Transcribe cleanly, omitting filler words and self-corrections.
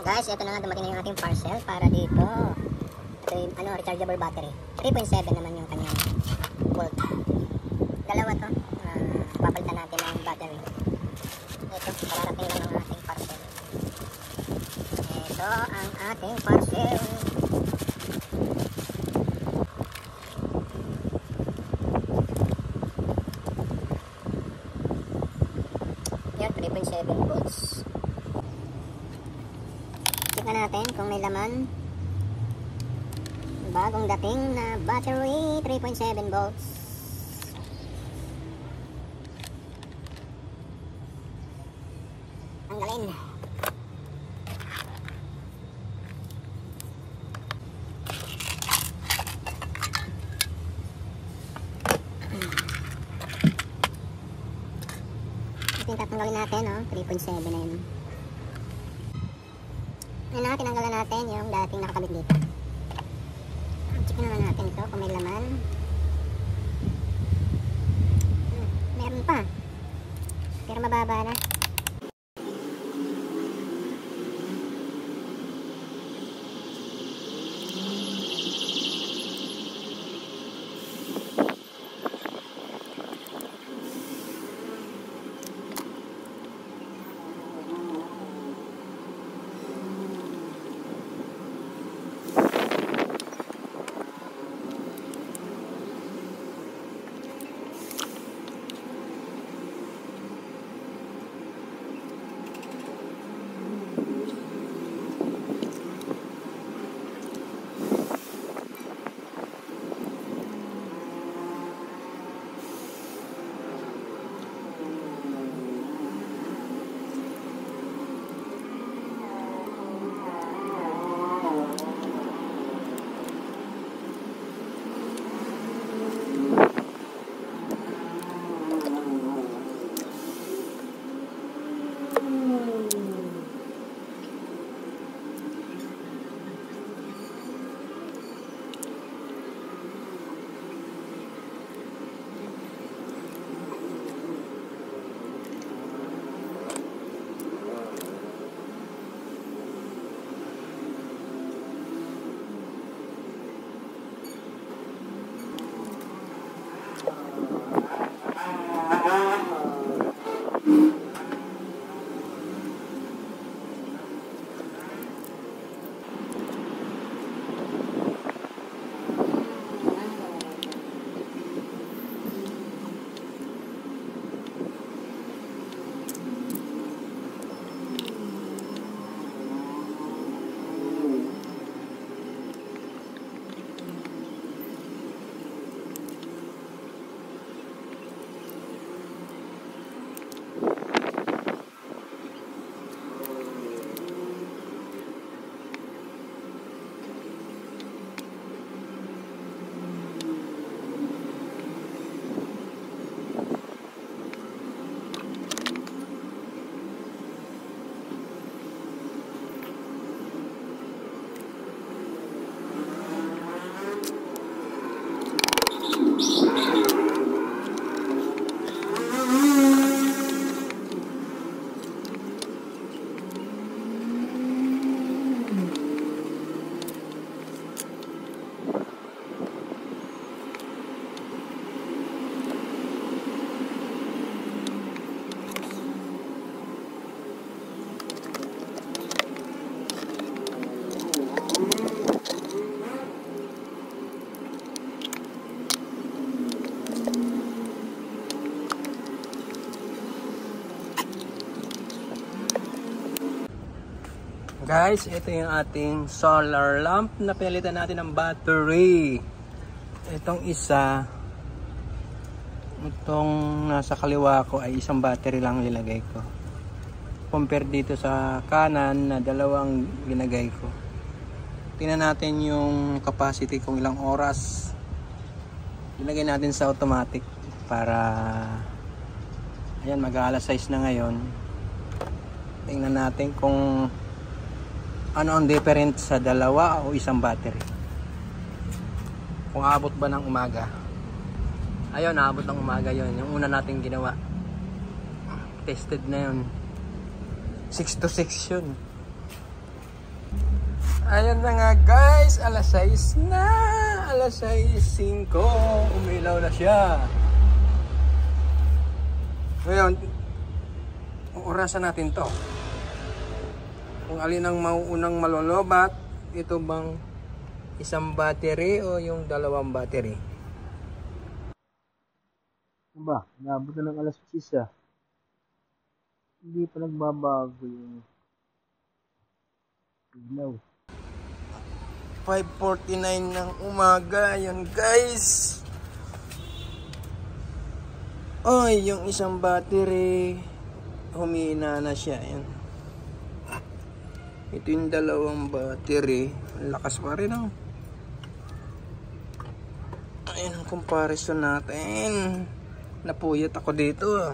Guys, ito na nga, dumating na yung ating parcel para dito. Ito yung rechargeable battery. 3.7 naman yung kanyang volt. Dalawa to. Papalitan natin ang battery. Ito, kararating lang ang ating parcel. Ito ang ating parcel. Yan, 3.7 volts. Check natin kung may laman. Bagong dating na battery, 3.7 volts. Tanggalin. Ito yung tatanggalin natin, 3.7 na yun. Ayan, tinanggalan natin yung dating nakakabit dito. Check naman natin ito kung may laman. Meron pa. Pero mababa na. Guys, ito yung ating solar lamp na pinalitan natin ng battery. Itong isa, itong nasa kaliwa ko ay isang battery lang nilagay ko. Compare dito sa kanan na dalawang ginagay ko. Tingnan natin yung capacity kung ilang oras. Ilagay natin sa automatic para ayan, mag-alas 6 na ngayon. Tingnan natin kung ano ang different sa dalawa o isang battery. Kung aabot ba ng umaga. Ayun, aabot ng umaga yon. Yung una nating ginawa. Tested na yun. 6 to 6 yun. Ayan na nga guys, alas 6 na. Alas 6:05. Umilaw na siya. Ngayon, orasan natin to. Kung alin ang mauunang malolobat, ito bang isang battery o yung dalawang battery? Ba, naabot na ng alas 6 ah. Hindi pa nagbabago yung ilaw. 5:49 ng umaga, yan guys. Ay, yung isang battery humina na siya, yan. Ito yung dalawang battery, lakas pa rin oh. Ayan ang comparison natin. Napuyat ako dito.